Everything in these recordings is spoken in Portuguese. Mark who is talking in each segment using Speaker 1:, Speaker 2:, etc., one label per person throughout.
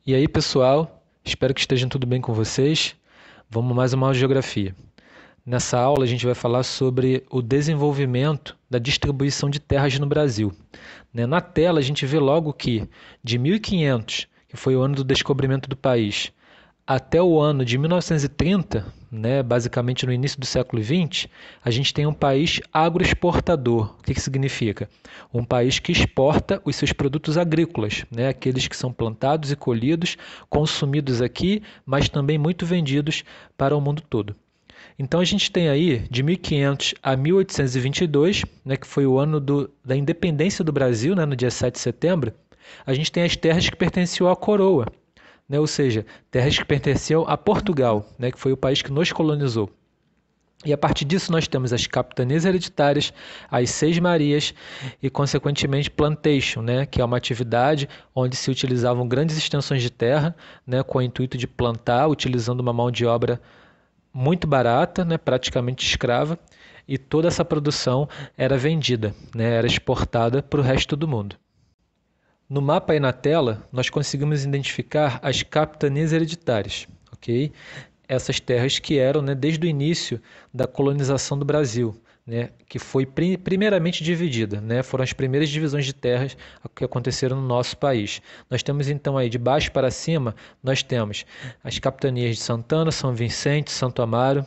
Speaker 1: E aí, pessoal, espero que esteja tudo bem com vocês. Vamos mais uma aula de geografia. Nessa aula, a gente vai falar sobre o desenvolvimento da distribuição de terras no Brasil. Na tela, a gente vê logo que de 1500, que foi o ano do descobrimento do país, até o ano de 1930, basicamente no início do século XX, a gente tem um país agroexportador. O que significa? Um país que exporta os seus produtos agrícolas, aqueles que são plantados e colhidos, consumidos aqui, mas também muito vendidos para o mundo todo. Então a gente tem aí de 1500 a 1822, que foi o ano da independência do Brasil, no dia 7 de setembro, a gente tem as terras que pertenciam à coroa. Ou seja, terras que pertenciam a Portugal, que foi o país que nos colonizou. E a partir disso nós temos as capitanias hereditárias, as seis-marias e, consequentemente, plantation, que é uma atividade onde se utilizavam grandes extensões de terra, com o intuito de plantar, utilizando uma mão de obra muito barata, praticamente escrava, e toda essa produção era vendida, era exportada para o resto do mundo. No mapa aí na tela, nós conseguimos identificar as capitanias hereditárias, ok? Essas terras que eram, desde o início da colonização do Brasil, que foi primeiramente dividida, foram as primeiras divisões de terras que aconteceram no nosso país. Nós temos então aí de baixo para cima, nós temos as capitanias de Santana, São Vicente, Santo Amaro,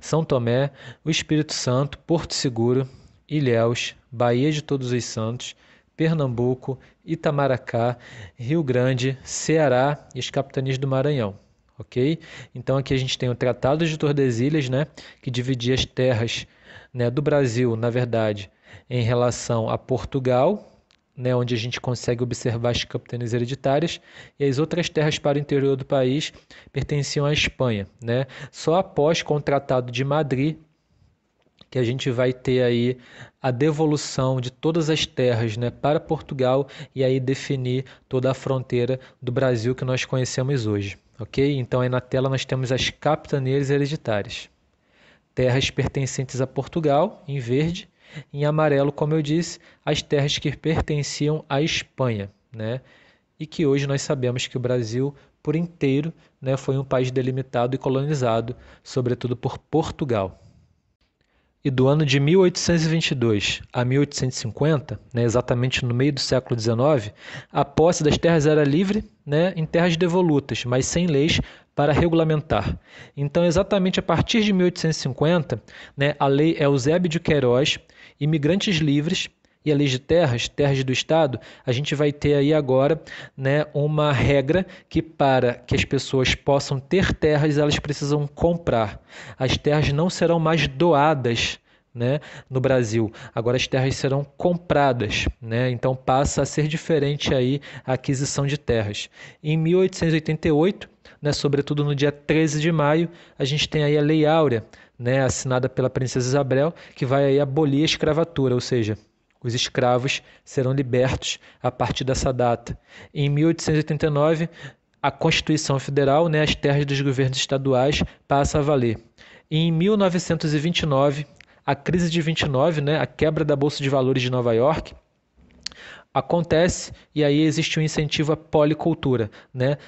Speaker 1: São Tomé, o Espírito Santo, Porto Seguro, Ilhéus, Baía de Todos os Santos, Pernambuco, Itamaracá, Rio Grande, Ceará e as capitanias do Maranhão. Ok? Então aqui a gente tem o Tratado de Tordesilhas, que dividia as terras do Brasil, na verdade, em relação a Portugal, onde a gente consegue observar as capitanias hereditárias, e as outras terras para o interior do país pertenciam à Espanha. Só após com o Tratado de Madrid que a gente vai ter aí a devolução de todas as terras para Portugal e aí definir toda a fronteira do Brasil que nós conhecemos hoje. Ok? Então aí na tela nós temos as capitanias hereditárias. Terras pertencentes a Portugal, em verde, em amarelo, como eu disse, as terras que pertenciam à Espanha, e que hoje nós sabemos que o Brasil por inteiro foi um país delimitado e colonizado, sobretudo por Portugal. E do ano de 1822 a 1850, exatamente no meio do século XIX, a posse das terras era livre, em terras devolutas, mas sem leis para regulamentar. Então, exatamente a partir de 1850, a Lei Eusébio de Queiroz, Imigrantes Livres, e a lei de terras, terras do Estado, a gente vai ter aí agora uma regra que para que as pessoas possam ter terras, elas precisam comprar. As terras não serão mais doadas no Brasil. Agora as terras serão compradas. Então passa a ser diferente aí a aquisição de terras. Em 1888, sobretudo no dia 13 de maio, a gente tem aí a Lei Áurea, assinada pela Princesa Isabel, que vai aí abolir a escravatura, ou seja, os escravos serão libertos a partir dessa data. Em 1889, a Constituição Federal, as terras dos governos estaduais, passa a valer. Em 1929, a crise de 29, a quebra da Bolsa de Valores de Nova York, acontece e aí existe um incentivo à policultura,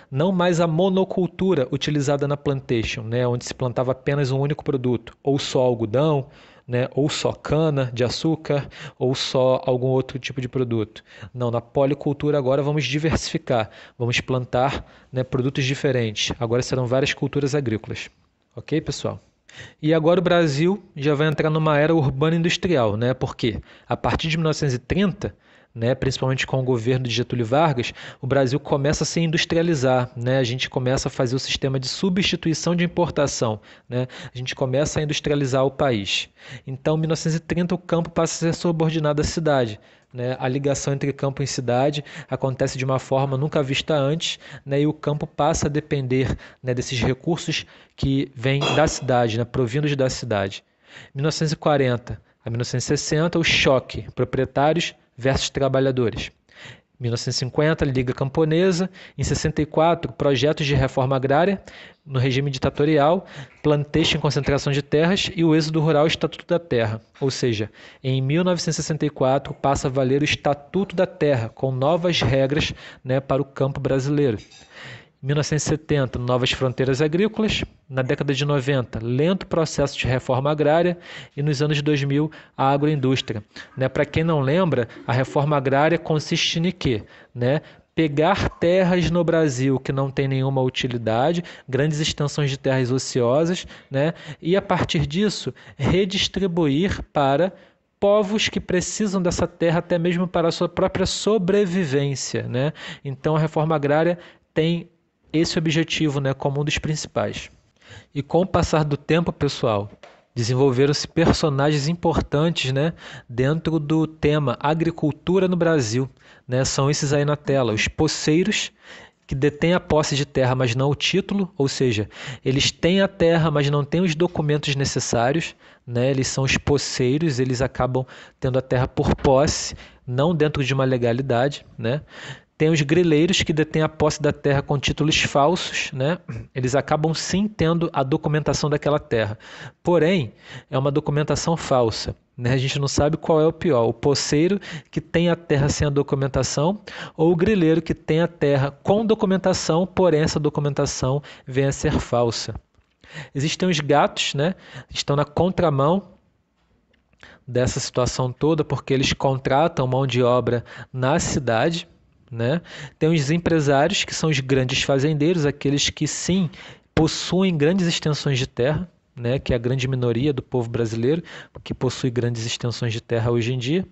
Speaker 1: não mais a monocultura utilizada na plantation, onde se plantava apenas um único produto, ou só algodão, ou só cana de açúcar, ou só algum outro tipo de produto. Não, na policultura agora vamos diversificar, vamos plantar produtos diferentes. Agora serão várias culturas agrícolas. Ok, pessoal? E agora o Brasil já vai entrar numa era urbana industrial, porque a partir de 1930, principalmente com o governo de Getúlio Vargas, o Brasil começa a se industrializar, a gente começa a fazer o sistema de substituição de importação, a gente começa a industrializar o país. Então, em 1930, o campo passa a ser subordinado à cidade. A ligação entre campo e cidade acontece de uma forma nunca vista antes, e o campo passa a depender desses recursos que vêm da cidade, provindos da cidade. 1940 a 1960, o choque, proprietários versus trabalhadores. 1950, Liga Camponesa. Em 64, projetos de reforma agrária no regime ditatorial, plantation em concentração de terras e o êxodo rural e Estatuto da Terra. Ou seja, em 1964 passa a valer o Estatuto da Terra, com novas regras, né, para o campo brasileiro. Em 1970, novas fronteiras agrícolas. Na década de 90, lento processo de reforma agrária. E nos anos 2000, a agroindústria. Né? Para quem não lembra, a reforma agrária consiste em quê? Né? Pegar terras no Brasil que não tem nenhuma utilidade, grandes extensões de terras ociosas, né? E a partir disso, redistribuir para povos que precisam dessa terra até mesmo para a sua própria sobrevivência, né? Então, a reforma agrária tem esse objetivo, né, como um dos principais. E com o passar do tempo, pessoal, desenvolveram-se personagens importantes, né, dentro do tema agricultura no Brasil. Né? São esses aí na tela, os poceiros, que detêm a posse de terra, mas não o título, ou seja, eles têm a terra, mas não têm os documentos necessários. Né? Eles são os poceiros, eles acabam tendo a terra por posse, não dentro de uma legalidade, né? Tem os grileiros que detêm a posse da terra com títulos falsos, né? Eles acabam sim tendo a documentação daquela terra. Porém, é uma documentação falsa. Né? A gente não sabe qual é o pior, o poceiro que tem a terra sem a documentação ou o grileiro que tem a terra com documentação, porém essa documentação vem a ser falsa. Existem os gatos, né? Estão na contramão dessa situação toda porque eles contratam mão de obra na cidade. Né? Tem os empresários, que são os grandes fazendeiros, aqueles que sim possuem grandes extensões de terra, né? Que é a grande minoria do povo brasileiro, que possui grandes extensões de terra hoje em dia.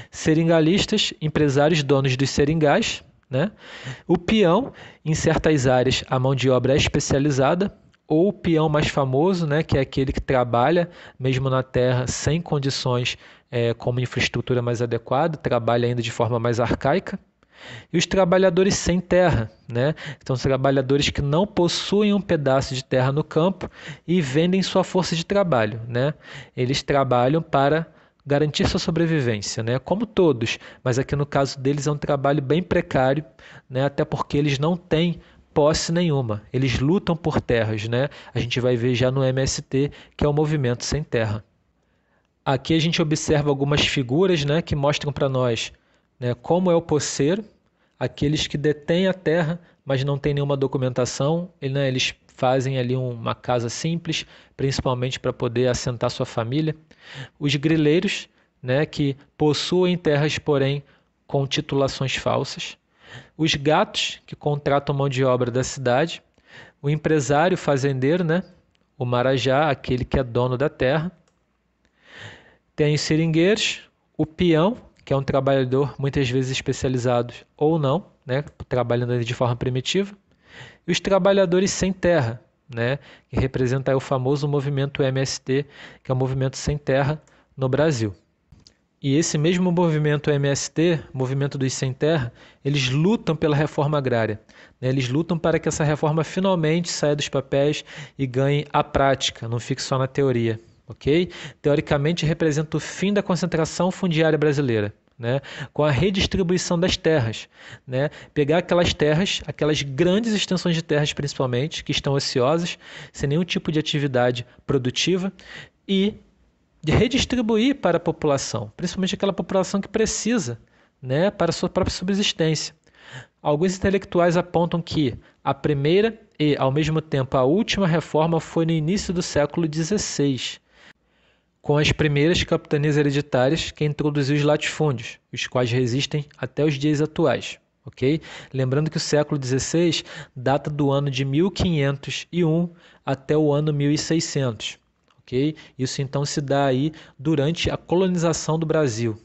Speaker 1: Seringalistas, empresários donos dos seringais. Né? O peão, em certas áreas, a mão de obra é especializada, ou o peão mais famoso, né? Que é aquele que trabalha mesmo na terra sem condições como infraestrutura mais adequada, trabalha ainda de forma mais arcaica. E os trabalhadores sem terra, né? Então, os trabalhadores que não possuem um pedaço de terra no campo e vendem sua força de trabalho, né? Eles trabalham para garantir sua sobrevivência, né? Como todos, mas aqui no caso deles é um trabalho bem precário, né? Até porque eles não têm posse nenhuma, eles lutam por terras, né? A gente vai ver já no MST, que é o Movimento Sem Terra. Aqui a gente observa algumas figuras, né, que mostram para nós, né, como é o poceiro, aqueles que detêm a terra, mas não têm nenhuma documentação, né, eles fazem ali uma casa simples, principalmente para poder assentar sua família. Os grileiros, né, que possuem terras, porém com titulações falsas. Os gatos, que contratam mão de obra da cidade. O empresário fazendeiro, né, o marajá, aquele que é dono da terra. Tem os seringueiros, o peão, que é um trabalhador muitas vezes especializado ou não, né, trabalhando de forma primitiva, e os trabalhadores sem terra, né, que representa o famoso movimento MST, que é o movimento sem terra no Brasil. E esse mesmo movimento MST, movimento dos sem terra, eles lutam pela reforma agrária, né? Eles lutam para que essa reforma finalmente saia dos papéis e ganhe a prática, não fique só na teoria. Okay? Teoricamente representa o fim da concentração fundiária brasileira, né? Com a redistribuição das terras, né? Pegar aquelas terras, aquelas grandes extensões de terras principalmente, que estão ociosas, sem nenhum tipo de atividade produtiva, e de redistribuir para a população, principalmente aquela população que precisa, né, para a sua própria subsistência. Alguns intelectuais apontam que a primeira e, ao mesmo tempo, a última reforma foi no início do século XVI, com as primeiras capitanias hereditárias que introduziu os latifúndios, os quais resistem até os dias atuais. Okay? Lembrando que o século XVI data do ano de 1501 até o ano 1600. Okay? Isso então se dá aí durante a colonização do Brasil.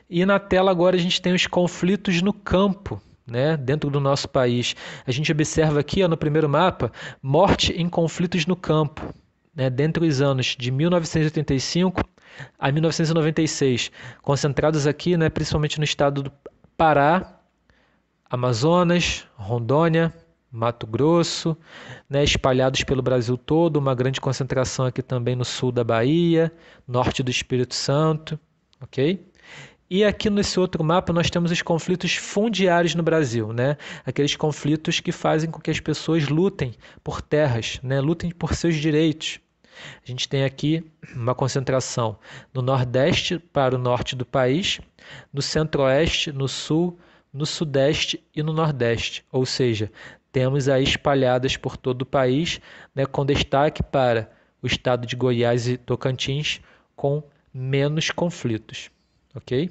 Speaker 1: E na tela agora a gente tem os conflitos no campo, né, dentro do nosso país. A gente observa aqui, ó, no primeiro mapa, morte em conflitos no campo. Né, dentre os anos de 1985 a 1996, concentrados aqui, né, principalmente no estado do Pará, Amazonas, Rondônia, Mato Grosso, né, espalhados pelo Brasil todo, uma grande concentração aqui também no sul da Bahia, norte do Espírito Santo, ok? E aqui nesse outro mapa nós temos os conflitos fundiários no Brasil, né? Aqueles conflitos que fazem com que as pessoas lutem por terras, né? Lutem por seus direitos. A gente tem aqui uma concentração no Nordeste para o norte do país, no Centro-Oeste, no Sul, no Sudeste e no Nordeste. Ou seja, temos aí espalhadas por todo o país, né, com destaque para o estado de Goiás e Tocantins, com menos conflitos. Ok?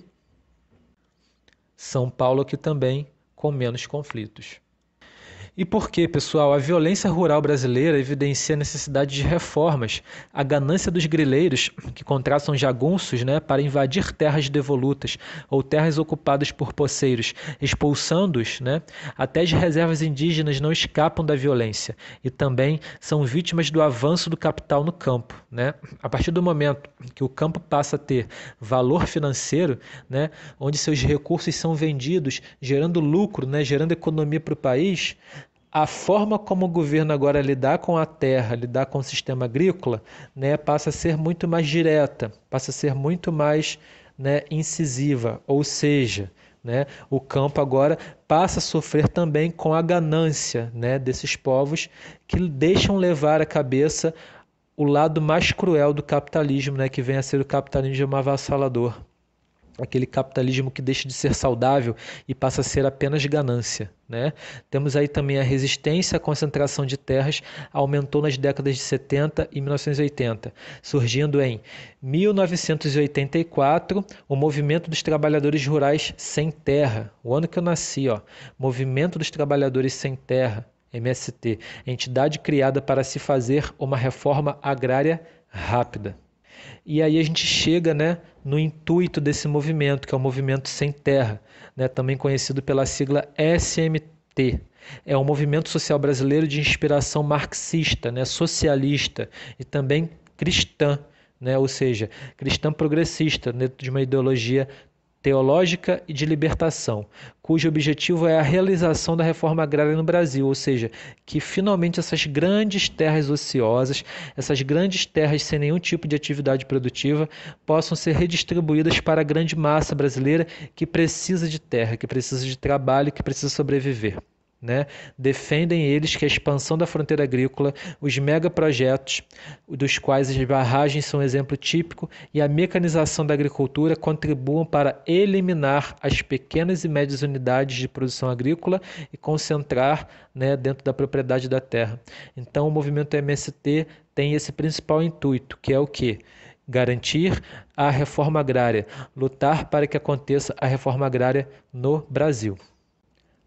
Speaker 1: São Paulo aqui também com menos conflitos. E por que, pessoal? A violência rural brasileira evidencia a necessidade de reformas. A ganância dos grileiros, que contratam jagunços, né, para invadir terras devolutas ou terras ocupadas por poceiros, expulsando-os, né, até as reservas indígenas não escapam da violência e também são vítimas do avanço do capital no campo, né? A partir do momento que o campo passa a ter valor financeiro, né, onde seus recursos são vendidos, gerando lucro, né, gerando economia para o país, a forma como o governo agora lidar com a terra, lidar com o sistema agrícola, né, passa a ser muito mais direta, passa a ser muito mais, né, incisiva, ou seja, né, o campo agora passa a sofrer também com a ganância, né, desses povos que deixam levar a cabeça o lado mais cruel do capitalismo, né, que vem a ser o capitalismo avassalador. Aquele capitalismo que deixa de ser saudável e passa a ser apenas ganância, né? Temos aí também a resistência à concentração de terras, aumentou nas décadas de 70 e 1980, surgindo em 1984 o Movimento dos Trabalhadores Rurais Sem Terra, o ano que eu nasci, ó, Movimento dos Trabalhadores Sem Terra, MST, entidade criada para se fazer uma reforma agrária rápida. E aí a gente chega, né, no intuito desse movimento, que é o Movimento Sem Terra, né, também conhecido pela sigla SMT. É um movimento social brasileiro de inspiração marxista, né, socialista e também cristã, né, ou seja, cristã progressista, dentro de uma ideologia teológica e de libertação, cujo objetivo é a realização da reforma agrária no Brasil, ou seja, que finalmente essas grandes terras ociosas, essas grandes terras sem nenhum tipo de atividade produtiva, possam ser redistribuídas para a grande massa brasileira que precisa de terra, que precisa de trabalho, que precisa sobreviver. Né? Defendem eles que a expansão da fronteira agrícola, os megaprojetos, dos quais as barragens são um exemplo típico, e a mecanização da agricultura contribuam para eliminar as pequenas e médias unidades de produção agrícola e concentrar, né, dentro da propriedade da terra. Então, o movimento MST tem esse principal intuito, que é o quê? Garantir a reforma agrária, lutar para que aconteça a reforma agrária no Brasil.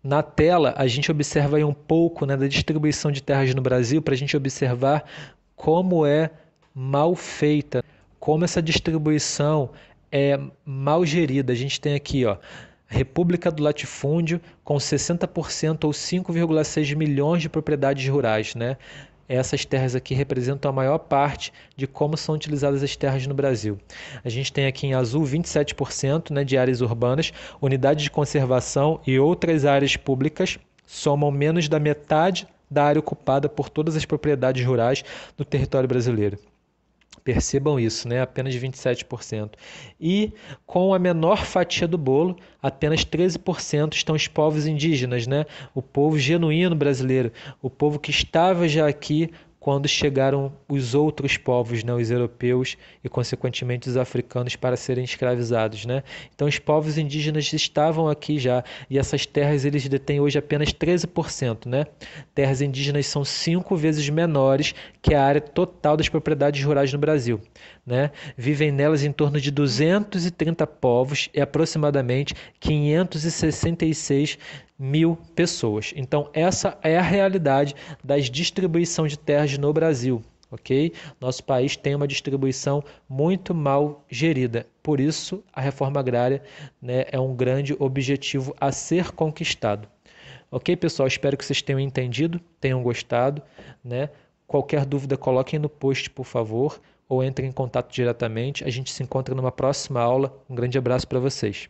Speaker 1: Na tela, a gente observa aí um pouco, né, da distribuição de terras no Brasil, para a gente observar como é mal feita, como essa distribuição é mal gerida. A gente tem aqui, ó, República do Latifúndio com 60% ou 5,6 milhões de propriedades rurais, né? Essas terras aqui representam a maior parte de como são utilizadas as terras no Brasil. A gente tem aqui em azul 27%, né, de áreas urbanas, unidades de conservação e outras áreas públicas somam menos da metade da área ocupada por todas as propriedades rurais do território brasileiro. Percebam isso, né? Apenas 27%. E com a menor fatia do bolo, apenas 13% estão os povos indígenas, né? O povo genuíno brasileiro, o povo que estava já aqui quando chegaram os outros povos, né, os europeus e, consequentemente, os africanos para serem escravizados, né? Então, os povos indígenas estavam aqui já, e essas terras eles detêm hoje apenas 13%, né? Terras indígenas são 5 vezes menores que a área total das propriedades rurais no Brasil, né? Vivem nelas em torno de 230 povos e aproximadamente 566 mil pessoas. Então, essa é a realidade da distribuição de terras no Brasil, ok? Nosso país tem uma distribuição muito mal gerida. Por isso, a reforma agrária, né, é um grande objetivo a ser conquistado. Ok, pessoal? Espero que vocês tenham entendido, tenham gostado, né? Qualquer dúvida, coloquem no post, por favor, ou entrem em contato diretamente. A gente se encontra numa próxima aula. Um grande abraço para vocês.